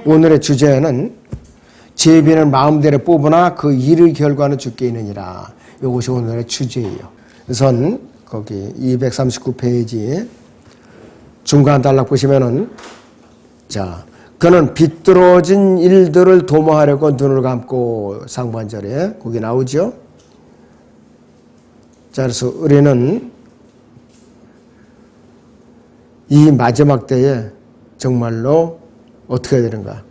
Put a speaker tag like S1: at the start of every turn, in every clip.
S1: 오늘의 주제는 제비는 마음대로 뽑으나 그 일의 결과는 주께 있느니라. 이것이 오늘의 주제예요. 우선 거기 239페이지 중간 단락 보시면은 자, 그는 비뚤어진 일들을 도모하려고 눈을 감고 상반절에 거기 나오죠. 자, 그래서 우리는 이 마지막 때에 정말로 어떻게 해야 되는가?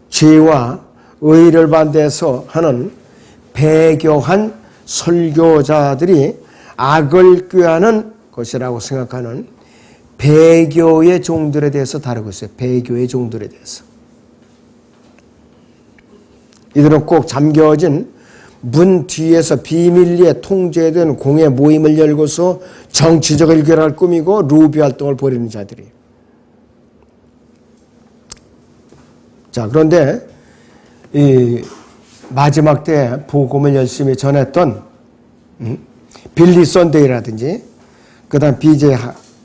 S1: 죄와 의를 반대해서 하는 배교한 설교자들이 악을 꾀하는 것이라고 생각하는 배교의 종들에 대해서 다루고 있어요. 배교의 종들에 대해서. 이들은 꼭 잠겨진 문 뒤에서 비밀리에 통제된 공예 모임을 열고서 정치적 일결을 꾸미고 루비 활동을 벌이는 자들이에요. 자, 그런데 이 마지막 때 복음을 열심히 전했던 빌리 썬데이라든지 그다음 BJ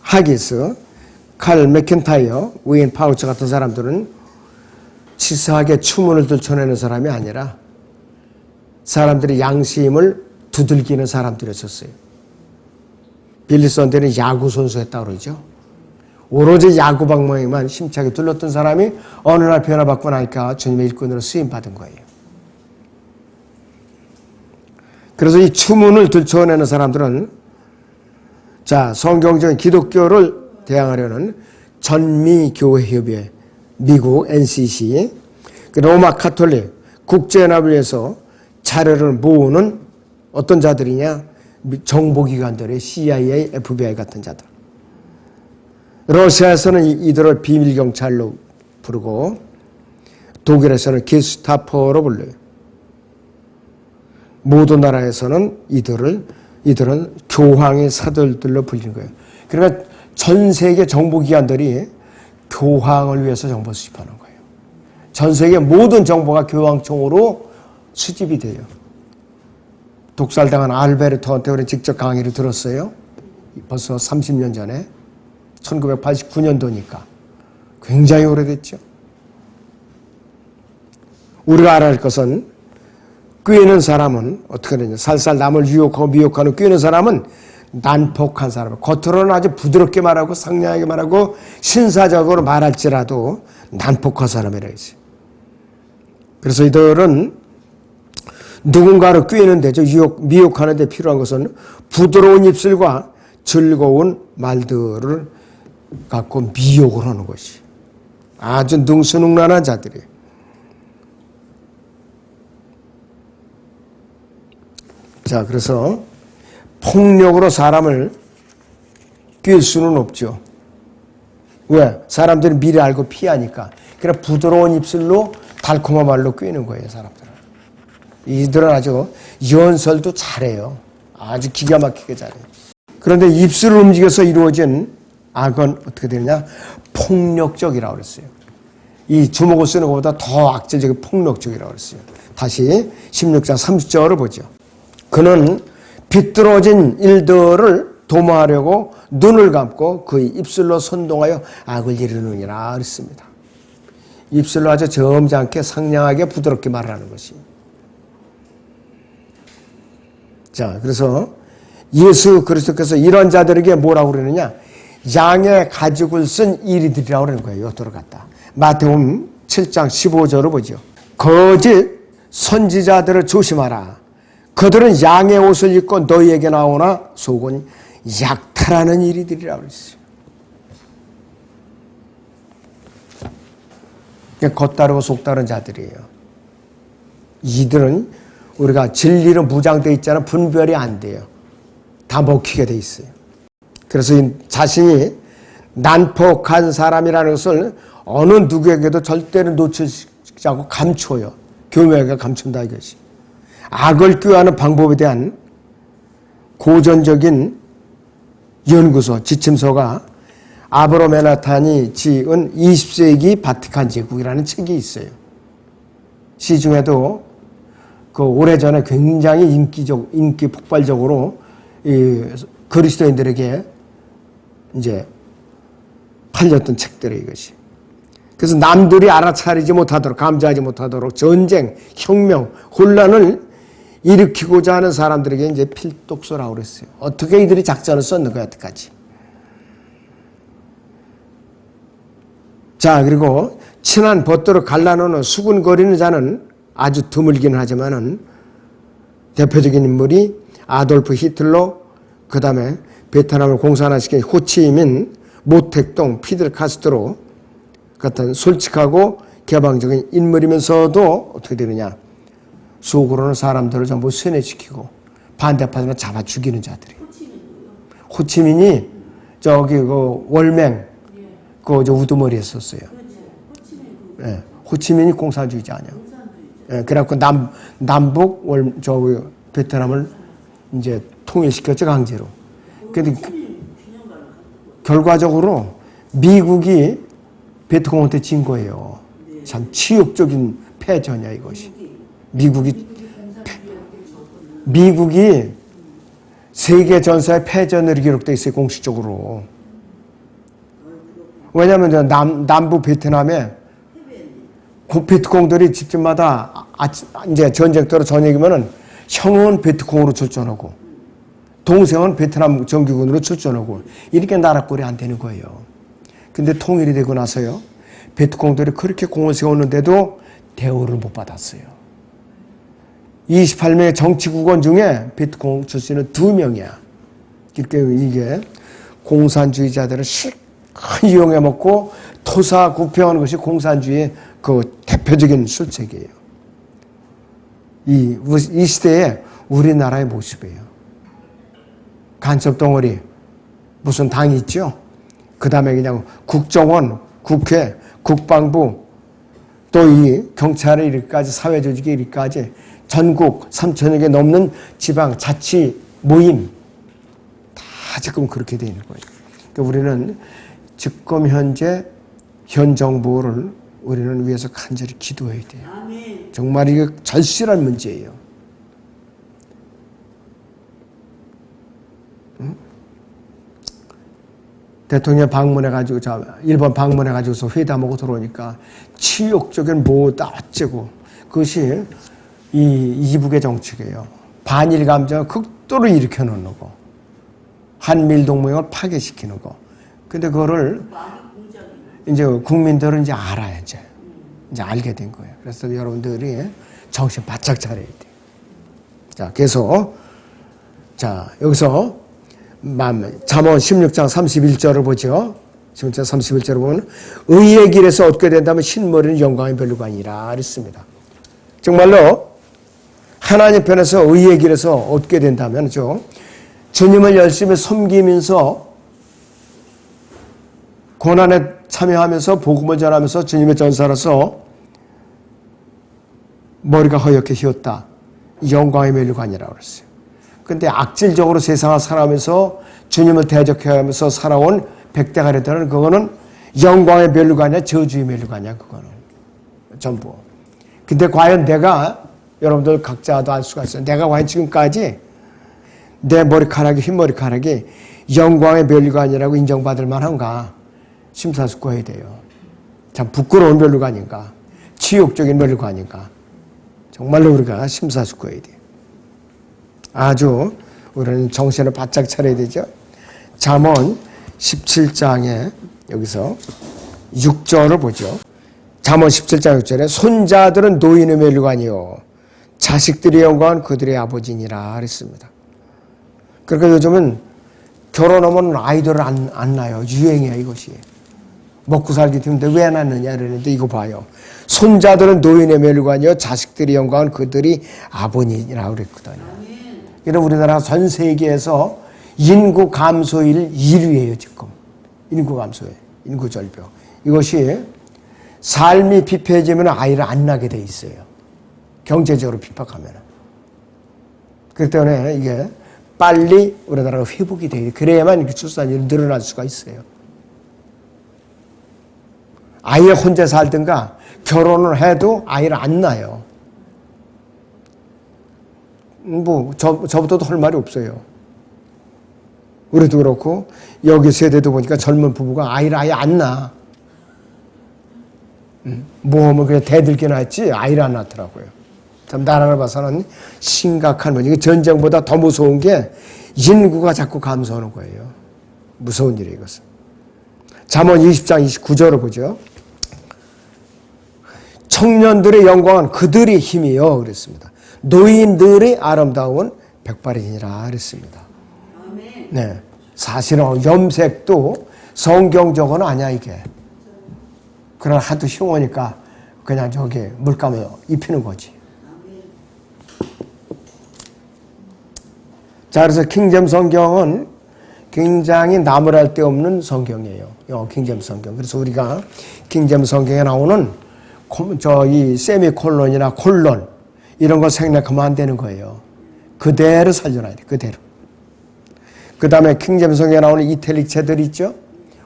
S1: 하기스, 칼 맥켄타이어, 우인 파우처 같은 사람들은 치사하게 추문을 들춰내는 사람이 아니라 사람들이 양심을 두들기는 사람들이었어요. 빌리 썬데이는 야구 선수였다고 그러죠. 오로지 야구 방망이만 힘차게 둘렀던 사람이 어느 날 변화받고 나니까 주님의 일꾼으로 쓰임받은 거예요. 그래서 이 추문을 들춰내는 사람들은 자, 성경적인 기독교를 대항하려는 전미교회협의회, 미국 NCC, 로마 카톨릭, 국제연합을 위해서 자료를 모으는 어떤 자들이냐? 정보기관들의 CIA, FBI 같은 자들. 러시아에서는 이들을 비밀경찰로 부르고 독일에서는 게스타포로 불러요. 모든 나라에서는 이들은 교황의 사들들로 불리는 거예요. 그러니까 전 세계 정보기관들이 교황을 위해서 정보 수집하는 거예요. 전 세계 모든 정보가 교황청으로 수집이 돼요. 독살당한 알베르토한테 우리 직접 강의를 들었어요. 벌써 30년 전에. 1989년도니까. 굉장히 오래됐죠. 우리가 알아야 할 것은 꾀는 사람은 어떻게 되냐. 살살 남을 유혹하고 미혹하는 꾀는 사람은 난폭한 사람. 겉으로는 아주 부드럽게 말하고 상냥하게 말하고 신사적으로 말할지라도 난폭한 사람이라 했어요. 그래서 이들은 누군가를 꾀는 데죠. 미혹하는 데 필요한 것은 부드러운 입술과 즐거운 말들을 갖고 미혹을 하는 것이 아주 능수능란한 자들이에요. 자, 그래서 폭력으로 사람을 꿰 수는 없죠. 왜? 사람들은 미리 알고 피하니까. 그래 부드러운 입술로 달콤한 말로 꿰는 거예요, 사람들은. 이들은 아주 연설도 잘해요. 아주 기가 막히게 잘해요. 그런데 입술을 움직여서 이루어진 악은 어떻게 되느냐? 폭력적이라고 그랬어요. 이 주먹을 쓰는 것보다 더 악질적이고 폭력적이라고 그랬어요. 다시 16장 30절을 보죠. 그는 비뚤어진 일들을 도모하려고 눈을 감고 그의 입술로 선동하여 악을 이루느니라 그랬습니다. 입술로 아주 점잖게 상냥하게 부드럽게 말하는 것이. 자, 그래서 예수 그리스도께서 이런 자들에게 뭐라고 그러느냐? 양의 가죽을 쓴 이리들이라고 그러는 거예요. 들어갔다. 마태복음 7장 15절을 보죠. 거짓 선지자들을 조심하라. 그들은 양의 옷을 입고 너희에게 나오나 속은 약탈하는 이리들이라고 그랬어요. 겉다르고 속다른 자들이에요. 이들은 우리가 진리로 무장되어 있잖아. 분별이 안 돼요. 다 먹히게 돼 있어요. 그래서 자신이 난폭한 사람이라는 것을 어느 누구에게도 절대로 놓치지 않고 감춰요. 교묘하게 감춘다 이것이. 악을 꾀하는 방법에 대한 고전적인 연구소, 지침서가 아브로 메나탄이 지은 20세기 바티칸 제국이라는 책이 있어요. 시중에도 그 오래전에 굉장히 인기 폭발적으로 이 그리스도인들에게 이제 팔렸던 책들이 이것이. 그래서 남들이 알아차리지 못하도록, 감지하지 못하도록 전쟁, 혁명, 혼란을 일으키고자 하는 사람들에게 이제 필독서라고 그랬어요. 어떻게 이들이 작전을 썼는가, 여태까지. 자, 그리고 친한 벗도를 갈라놓는 수군거리는 자는 아주 드물기는 하지만은 대표적인 인물이 아돌프 히틀러, 그 다음에 베트남을 공산화시킨 호치민, 모택동, 피델 카스트로 같은 솔직하고 개방적인 인물이면서도 어떻게 되느냐. 속으로는 사람들을 전부 세뇌시키고 반대파들은 잡아 죽이는 자들이. 호치민이 저기 그 월맹 그 저 우두머리 했었어요. 예, 호치민이 공산주의자 아니야. 예, 그래갖고 남북 저기 베트남을 이제 통일시켰죠, 강제로. 근데 결과적으로 미국이 베트콩한테 진 거예요. 참 치욕적인 패전이야, 이것이. 미국이 세계 전사의 패전으로 기록되어 있어요, 공식적으로. 왜냐하면 남부 베트남에 베트콩들이 집집마다 이제 전쟁터로 저녁이면은 형은 베트콩으로 출전하고 동생은 베트남 정규군으로 출전하고 이렇게 나라꼴이 안 되는 거예요. 근데 통일이 되고 나서요, 베트콩들이 그렇게 공을 세웠는데도 대우를 못 받았어요. 28명의 정치국원 중에 베트콩 출신은 2명이야. 그러니까 이게 공산주의자들을 실컷 이용해 먹고 토사구팽하는 것이 공산주의의 그 대표적인 술책이에요. 이 시대에 우리나라의 모습이에요. 간첩덩어리, 무슨 당이 있죠? 그 다음에 그냥 국정원, 국회, 국방부, 또 이 경찰에 이르기까지, 사회조직에 이르기까지 전국 3천여 개 넘는 지방 자치 모임 다 지금 그렇게 되어 있는 거예요. 그러니까 우리는 지금 현재 현 정부를 우리는 위해서 간절히 기도해야 돼요. 정말 이게 절실한 문제예요. 응? 대통령 방문해가지고, 일본 방문해가지고서 회담하고 들어오니까 치욕적인 뭐다 어쩌고, 그것이 이북의 정책이에요. 반일 감정을 극도로 일으켜 놓는 거. 한미일 동맹을 파괴시키는 거. 근데 그거를 이제 국민들은 이제 알아요, 이제 알게 된 거예요. 그래서 여러분들이 정신 바짝 차려야 돼요. 자, 계속. 자, 여기서 잠언 16장 31절을 보죠. 16장 31절을 보면 의의 길에서 얻게 된다면 흰머리는 영광의 별로가 아니라 그랬습니다. 정말로 하나님 편에서 의의 길에서 얻게 된다면 주님을 열심히 섬기면서 고난에 참여하면서 복음을 전하면서 주님의 전사로서 머리가 허옇게 휘었다. 영광의 멸류가 아니라고 그랬어요. 그런데 악질적으로 세상을 살아가면서 주님을 대적해가면서 살아온 백대가리들은 그거는 영광의 멸류가 아니라 저주의 멸류가 아니야, 그거는. 전부. 근데 과연 내가, 여러분들 각자도 알 수가 있어요. 내가 과연 지금까지 내 머리카락이, 흰머리카락이 영광의 멸류가 아니라고 인정받을 만한가? 심사숙고해야 돼요. 참 부끄러운 멸류가 아닌가? 치욕적인 멸류가 아닌가? 정말로 우리가 심사숙고해야 돼요. 아주 우리는 정신을 바짝 차려야 되죠. 잠언 17장에 여기서 6절을 보죠. 잠언 17장 6절에 손자들은 노인의 멸류가 아니요 자식들의 영광은 그들의 아버지니라 그랬습니다. 그러니까 요즘은 결혼하면 아이들을 안 낳아요. 유행이야, 이것이. 먹고 살기 힘든데 왜 낳느냐 이러는데 이거 봐요. 손자들은 노인의 멸류가 아니요 자식들의 영광은 그들이 아버지니라 그랬거든요. 그래서 우리나라가 전 세계에서 인구 감소일 1위예요, 지금. 인구 감소에. 인구 절벽. 이것이 삶이 피폐해지면 아이를 안 낳게 돼 있어요. 경제적으로 핍박하면. 그렇기 때문에 이게 빨리 우리나라가 회복이 돼요. 그래야만 이렇게 출산율이 늘어날 수가 있어요. 아예 혼자 살든가 결혼을 해도 아이를 안 낳아요. 저부터도 할 말이 없어요. 우리도 그렇고, 여기 세대도 보니까 젊은 부부가 아이를 아예 안 낳아. 모험을 그냥 대들기나 했지 아이를 안 낳더라고요. 참 나라를 봐서는 심각한 문제. 전쟁보다 더 무서운 게 인구가 자꾸 감소하는 거예요. 무서운 일이에요, 이것은. 잠언 20장 29절을 보죠. 청년들의 영광은 그들의 힘이요 그랬습니다. 노인들의 아름다움은 백발이니라 그랬습니다. 네, 사실은 염색도 성경적으로는 아니야 이게. 그러나 하도 쉬우니까 그냥 저기 물감을 입히는 거지. 자, 그래서 킹제임스 성경은 굉장히 나무랄 데 없는 성경이에요. 킹제임스 성경. 그래서 우리가 킹제임스 성경에 나오는 이 세미콜론이나 콜론 이런 거 생략하면 안 되는 거예요. 그대로 살려놔야 돼. 그대로. 그 다음에 킹제임스 성경에 나오는 이탈릭체들 있죠?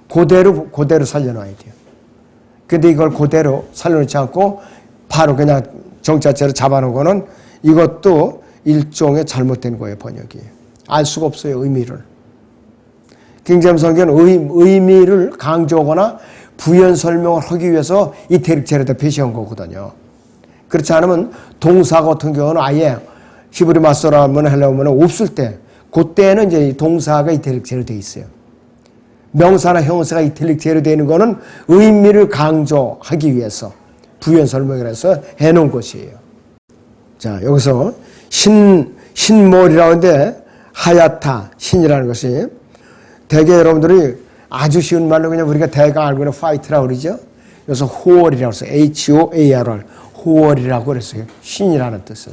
S1: 그대로 살려놔야 돼요. 근데 이걸 그대로 살려놓지 않고 바로 그냥 정자체로 잡아놓은 거는 이것도 일종의 잘못된 거예요, 번역이. 알 수가 없어요, 의미를. 킹제임스 성경은 의미를 강조하거나 부연 설명을 하기 위해서 이태릭체에다 표시한 거거든요. 그렇지 않으면 동사 같은 경우는 아예 히브리 마서라면 하려면 없을 때, 그때는 이제 동사가 이태릭체로 되어 있어요. 명사나 형용사가 이태릭체로 되는 거는 의미를 강조하기 위해서 부연 설명을 해서 해놓은 것이에요. 자, 여기서 신몰이라고 하는데 하야타, 신이라는 것이 대개 여러분들이 아주 쉬운 말로 그냥 우리가 대강 알고 있는 파이트라고 그러죠. 그래서 호월이라고 해서 HOARR, 호월이라고 그랬어요. 신이라는 뜻을.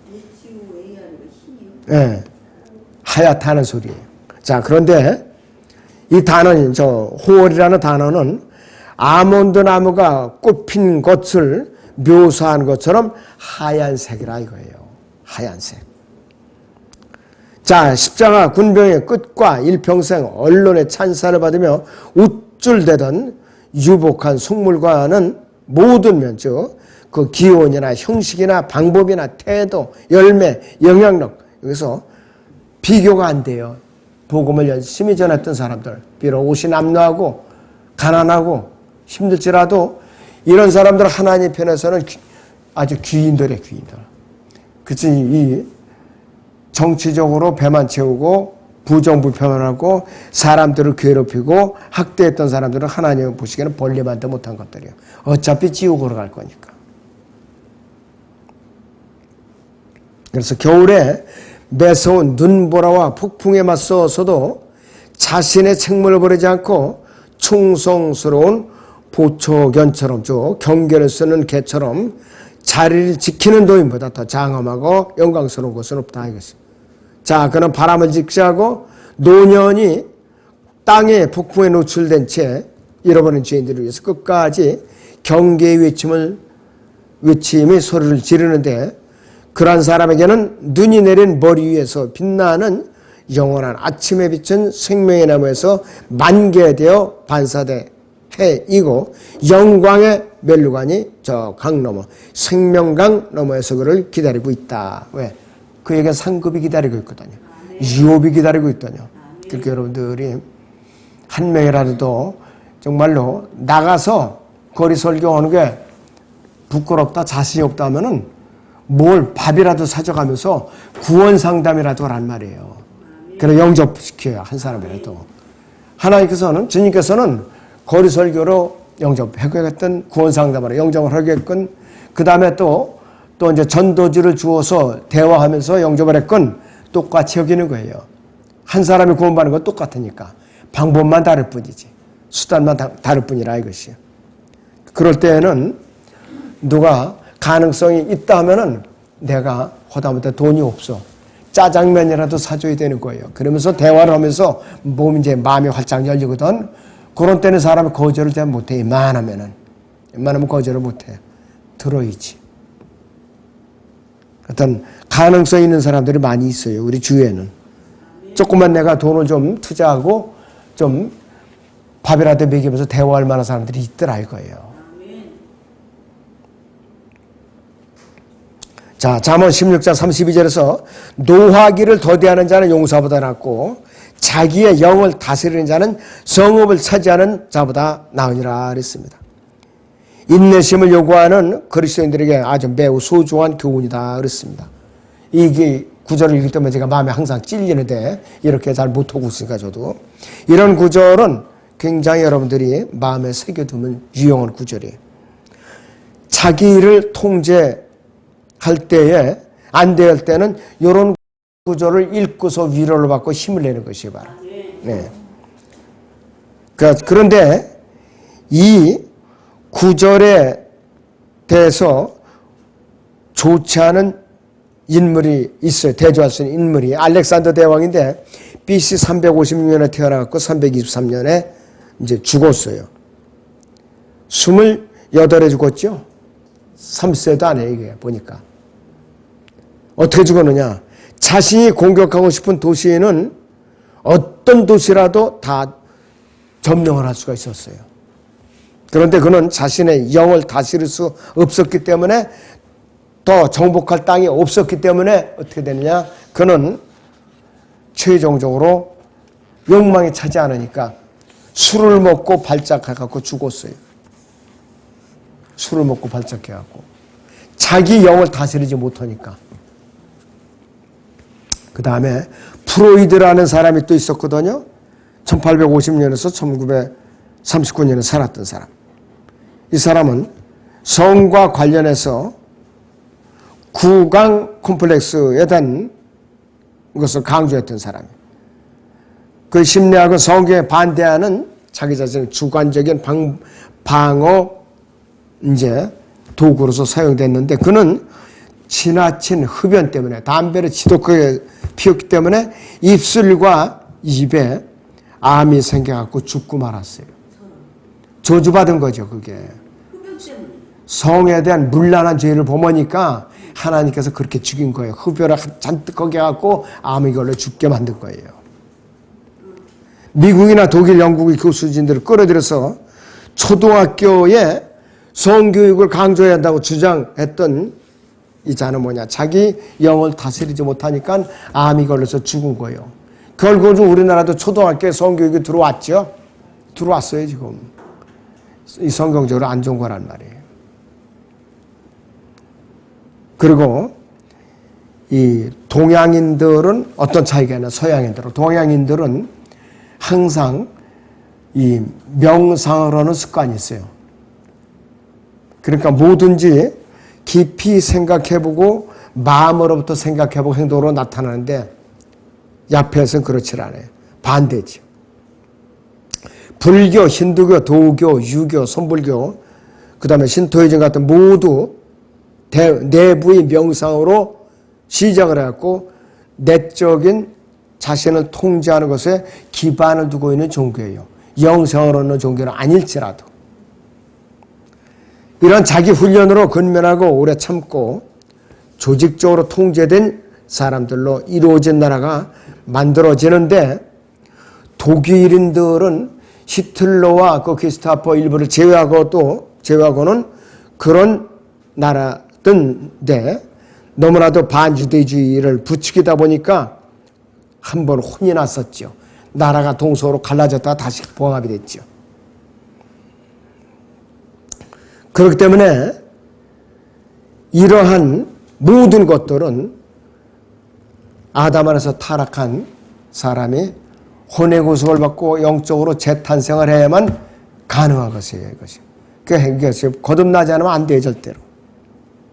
S2: HOAR가 신이요?
S1: 네, 하얗다는 소리예요. 자, 그런데 이 단어는, 호월이라는 단어는 아몬드 나무가 꽃핀 것을 묘사한 것처럼 하얀색이라 이거예요. 하얀색. 자, 십자가 군병의 끝과 일평생 언론의 찬사를 받으며 우쭐대던 유복한 속물과는 모든 면적, 그 기온이나 형식이나 방법이나 태도, 열매, 영향력, 여기서 비교가 안 돼요. 복음을 열심히 전했던 사람들, 비록 옷이 남루하고 가난하고 힘들지라도 이런 사람들 하나님 편에서는 아주 귀인들이에요, 귀인들. 그치, 이 정치적으로 배만 채우고 부정불편하고 사람들을 괴롭히고 학대했던 사람들은 하나님 보시기에는 벌레만도 못한 것들이에요. 어차피 지옥으로 갈 거니까. 그래서 겨울에 매서운 눈보라와 폭풍에 맞서서도 자신의 책무를 버리지 않고 충성스러운 보초견처럼 경계를 쓰는 개처럼 자리를 지키는 노인보다 더 장엄하고 영광스러운 것은 없다 이것이. 자, 그는 바람을 직시하고 노년이 땅의 폭풍에 노출된 채 잃어버린 죄인들을 위해서 끝까지 경계의 외침의 소리를 지르는데, 그러한 사람에게는 눈이 내린 머리 위에서 빛나는 영원한 아침에 비친 생명의 나무에서 만개되어 반사돼 해이고 영광의 멜루관이 저 강 너머 생명강 너머에서 그를 기다리고 있다. 왜? 그에게 상급이 기다리고 있거든요. 유업이 기다리고 있거든요. 그렇게 여러분들이 한 명이라도 정말로 나가서 거리 설교하는 게 부끄럽다, 자신이 없다 하면은 뭘 밥이라도 사줘가면서 구원 상담이라도 하란 말이에요. 그래 영접시켜요, 한 사람이라도. 하나님께서는, 주님께서는 거리 설교로 영접하겠든 구원 상담으로 영접을 하겠건, 그 다음에 또 이제 전도지를 주어서 대화하면서 영접을 했건 똑같이 여기는 거예요. 한 사람이 구원받는 건 똑같으니까. 방법만 다를 뿐이지. 수단만 다를 뿐이라 이것이요. 그럴 때에는 누가 가능성이 있다 하면은 내가 허다못해 돈이 없어. 짜장면이라도 사줘야 되는 거예요. 그러면서 대화를 하면서 이제 마음이 활짝 열리거든. 그런 때는 사람이 거절을 잘 못해. 웬만하면 거절을 못해. 들어야지. 어떤 가능성 있는 사람들이 많이 있어요. 우리 주위에는. 조금만 내가 돈을 좀 투자하고 좀 밥이라도 먹이면서 대화할 만한 사람들이 있더라 이거예요. 자, 잠언 16장 32절에서 노하기를 더디하는 자는 용사보다 낫고 자기의 영을 다스리는 자는 성읍을 차지하는 자보다 나으니라 그랬습니다. 인내심을 요구하는 그리스도인들에게 아주 매우 소중한 교훈이다 그랬습니다. 이게 구절을 읽을 때마다 제가 마음에 항상 찔리는데 이렇게 잘 못하고 있으니까 저도 이런 구절은 굉장히 여러분들이 마음에 새겨두면 유용한 구절이에요. 자기 일을 통제할 때에 안 될 때는 이런 구절을 읽고서 위로를 받고 힘을 내는 것이 바로. 네. 그런데 이 구절에 대해서 좋지 않은 인물이 있어요. 대조할 수 있는 인물이 알렉산더 대왕인데 BC 356년에 태어나갖고 323년에 이제 죽었어요. 28에 죽었죠. 3세도 안 해요, 이게 보니까. 어떻게 죽었느냐? 자신이 공격하고 싶은 도시에는 어떤 도시라도 다 점령을 할 수가 있었어요. 그런데 그는 자신의 영을 다스릴 수 없었기 때문에 더 정복할 땅이 없었기 때문에 어떻게 되느냐? 그는 최종적으로 욕망이 차지 않으니까 술을 먹고 발작해갖고 죽었어요. 술을 먹고 발작해갖고. 자기 영을 다스리지 못하니까. 그 다음에 프로이드라는 사람이 또 있었거든요. 1850년에서 1939년에 살았던 사람. 이 사람은 성과 관련해서 구강 콤플렉스에 대한 것을 강조했던 사람이에요. 그 심리학은 성경에 반대하는 자기 자신의 주관적인 방어 도구로서 사용됐는데 그는 지나친 흡연 때문에 담배를 지독하게 피웠기 때문에 입술과 입에 암이 생겨갖고 죽고 말았어요. 저주받은 거죠, 그게. 성에 대한 문란한 죄를 범하니까 하나님께서 그렇게 죽인 거예요. 흡혈을 잔뜩 하게 해갖고 암이 걸려 죽게 만든 거예요. 미국이나 독일, 영국의 교수진들을 끌어들여서 초등학교에 성교육을 강조해야 한다고 주장했던 이 자는 뭐냐. 자기 영을 다스리지 못하니까 암이 걸려서 죽은 거예요. 결국은 우리나라도 초등학교에 성교육이 들어왔죠. 들어왔어요, 지금. 이 성경적으로 안 좋은 거란 말이에요. 그리고 이 동양인들은 어떤 차이가 있나? 서양인들은. 동양인들은 항상 이 명상을 하는 습관이 있어요. 그러니까 뭐든지 깊이 생각해보고 마음으로부터 생각해보고 행동으로 나타나는데 야페에서는 그렇지 않아요. 반대죠. 불교, 힌두교, 도교, 유교, 선불교, 그 다음에 신토이즘 같은 모두 내부의 명상으로 시작을 해갖고 내적인 자신을 통제하는 것에 기반을 두고 있는 종교예요. 영성을 얻는 종교는 아닐지라도. 이런 자기 훈련으로 근면하고 오래 참고 조직적으로 통제된 사람들로 이루어진 나라가 만들어지는데 독일인들은 히틀러와 그 게스타포 일부를 제외하고는 그런 나라던데 너무나도 반유대주의를 부추기다 보니까 한 번 혼이 났었죠. 나라가 동서로 갈라졌다가 다시 봉합이 됐죠. 그렇기 때문에 이러한 모든 것들은 아담 안에서 타락한 사람이 혼의 구속을 받고 영적으로 재탄생을 해야만 가능한 것이에요. 이것이 거듭나지 않으면 안 돼요. 절대로.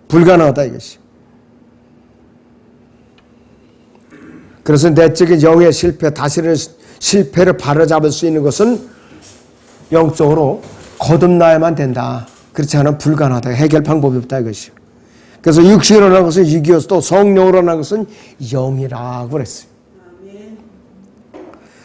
S1: 불가능하다 이것이. 그래서 내적인 영의 실패, 다스리는 실패를 바로잡을 수 있는 것은 영적으로 거듭나야만 된다. 그렇지 않으면 불가능하다. 해결 방법이 없다 이것이. 그래서 육신으로 난 것은 육이어서 또 성령으로 난 것은 영이라고 그랬어요.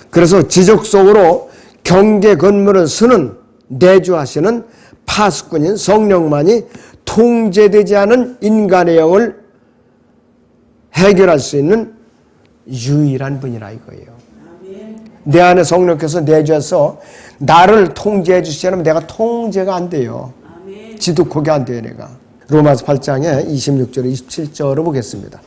S1: 그래서 지속적으로 경계 근무를 쓰는 내주하시는 파수꾼인 성령만이 통제되지 않은 인간의 영을 해결할 수 있는 유일한 분이라 이거예요. 내 안에 성령께서 내주해서 나를 통제해 주시지 않으면 내가 통제가 안 돼요. 지독하게 안 돼요, 내가. 로마서 8장에 26절, 27절을 보겠습니다.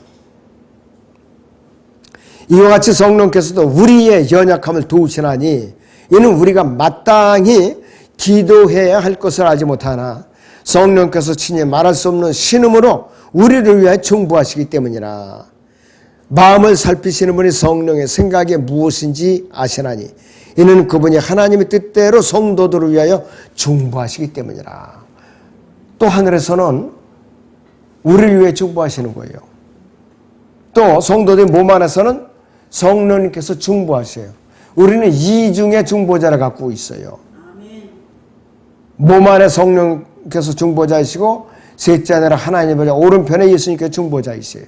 S1: 이와 같이 성령께서도 우리의 연약함을 도우시나니 이는 우리가 마땅히 기도해야 할 것을 알지 못하나 성령께서 친히 말할 수 없는 신음으로 우리를 위하여 중보하시기 때문이라. 마음을 살피시는 분이 성령의 생각이 무엇인지 아시나니 이는 그분이 하나님의 뜻대로 성도들을 위하여 중보하시기 때문이라. 또 하늘에서는 우리를 위해 중보하시는 거예요. 또 성도들의 몸 안에서는 성령님께서 중보하셔요. 우리는 이중의 중보자를 갖고 있어요. 몸 안에 성령께서 중보자이시고 셋째 아니라 하나님의 오른편에 예수님께서 중보자이세요.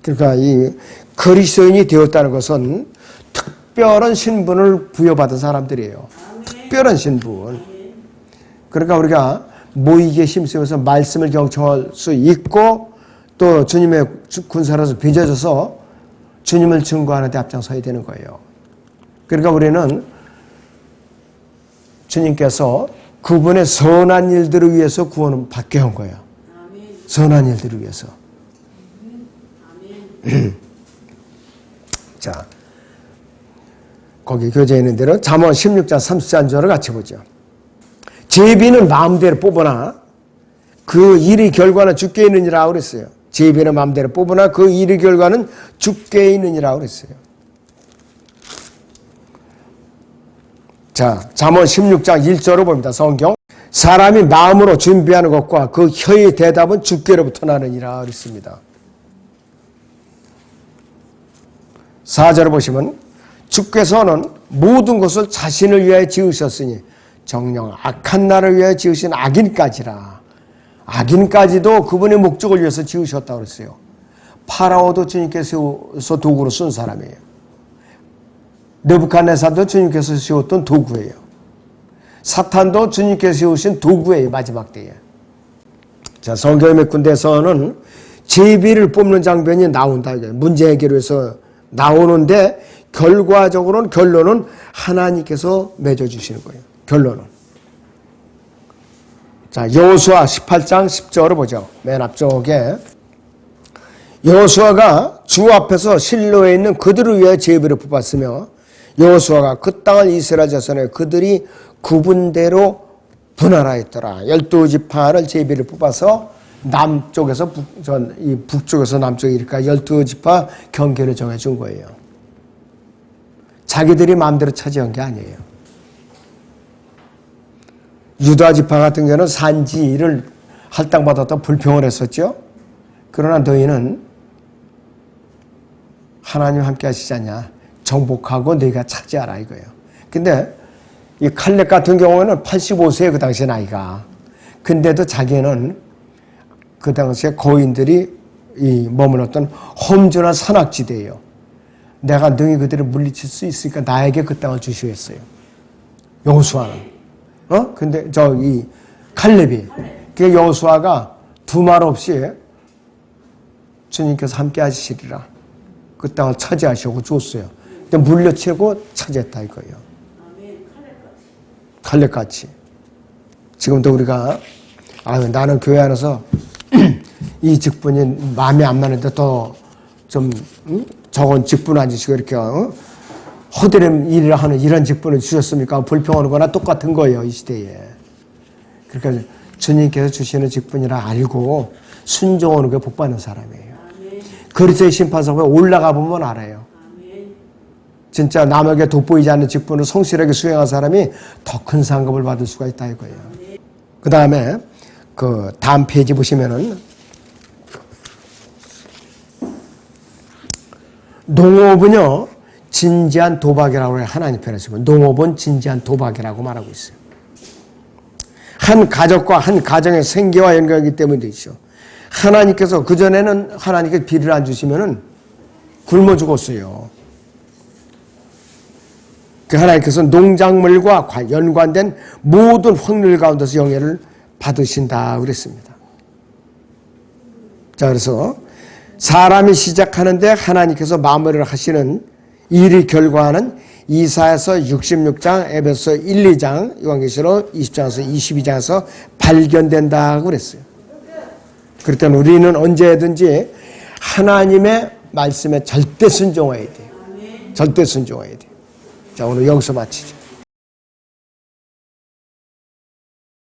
S1: 그러니까 이 그리스도인이 되었다는 것은 특별한 신분을 부여받은 사람들이에요. 특별한 신분. 그러니까 우리가 모이기에 힘쓰면서 말씀을 경청할 수 있고 또 주님의 군사로서 빚어져서 주님을 증거하는 데 앞장서야 되는 거예요. 그러니까 우리는 주님께서 그분의 선한 일들을 위해서 구원을 받게 한 거예요. 선한 일들을 위해서. 자, 거기 교재에 있는 대로 잠언 16장 34절을 같이 보죠. 제비는 마음대로 뽑으나 그 일의 결과는 주께 있느니라 그랬어요. 제비는 마음대로 뽑으나 그 일의 결과는 주께 있느니라 그랬어요. 자, 잠언 16장 1절을 봅니다. 성경. 사람이 마음으로 준비하는 것과 그 혀의 대답은 주께로부터 나느니라 그랬습니다. 4절을 보시면 주께서는 모든 것을 자신을 위하여 지으셨으니 정녕 악한 나를 위하여 지으신 악인까지라. 악인까지도 그분의 목적을 위해서 지으셨다고 그랬어요. 파라오도 주님께서 도구로 쓴 사람이에요. 느부갓네살도 주님께서 세웠던 도구예요. 사탄도 주님께서 세우신 도구예요. 마지막 때에. 자, 성경의 몇 군데에서는 제비를 뽑는 장면이 나온다. 문제 해결을 위해서 나오는데 결과적으로는 결론은 하나님께서 맺어주시는 거예요. 결론은. 자, 여호수아 18장 10절을 보죠. 맨 앞쪽에. 여호수아가 주 앞에서 실로에 있는 그들을 위해 제비를 뽑았으며 여호수아가 그 땅을 이스라엘 자손에 그들이 구분대로 분할하였더라. 12지파를 제비를 뽑아서 남쪽에서 북쪽에서 남쪽에 이르니까 12지파 경계를 정해준 거예요. 자기들이 마음대로 차지한 게 아니에요. 유다 지파 같은 경우는 산지를 할당받았다 불평을 했었죠. 그러나 너희는 하나님 함께 하시지 않냐. 정복하고 너희가 차지하라 이거예요. 근데 이 칼렙 같은 경우에는 85세에 그 당시에 나이가. 근데도 자기는 그 당시에 거인들이 머물렀던 험준한 산악지대예요. 내가 능히 그들을 물리칠 수 있으니까 나에게 그 땅을 주시오 했어요. 여호수아는. 근데 이 칼렙이. 그 여호수아가 두말 없이 주님께서 함께 하시리라. 그 땅을 차지하시고 줬어요. 근데 물려치고 차지했다 이거예요. 칼렙같이. 지금도 우리가 나는 교회 안에서 이 직분이 마음에 안 맞는데 더 좀 적은 직분 앉으시고 이렇게 허드렛 일을 하는 이런 직분을 주셨습니까? 불평하는 거나 똑같은 거예요. 이 시대에. 그러니까 주님께서 주시는 직분이라 알고 순종하는 게 복받는 사람이에요. 그리스도의 심판석에 올라가 보면 알아요. 진짜 남에게 돋보이지 않는 직분을 성실하게 수행한 사람이 더 큰 상급을 받을 수가 있다 이거예요. 그 다음에 그 다음 페이지 보시면은 농업은요 진지한 도박이라고 해요. 하나님 편에서 농업은 진지한 도박이라고 말하고 있어요. 한 가족과 한 가정의 생계와 연관이기 때문이죠. 하나님께서 그전에는 하나님께 비를 안 주시면은 굶어 죽었어요. 그 하나님께서 농작물과 연관된 모든 확률 가운데서 영예를 받으신다 그랬습니다. 자, 그래서 사람이 시작하는데 하나님께서 마무리를 하시는 일의 결과는 이사야서 66장, 에베소 1, 2장, 요한계시록 20장에서 22장에서 발견된다고 그랬어요. 그럴 때는 우리는 언제든지 하나님의 말씀에 절대 순종해야 돼요. 절대 순종해야 돼요. 자, 오늘 여기서 마치죠.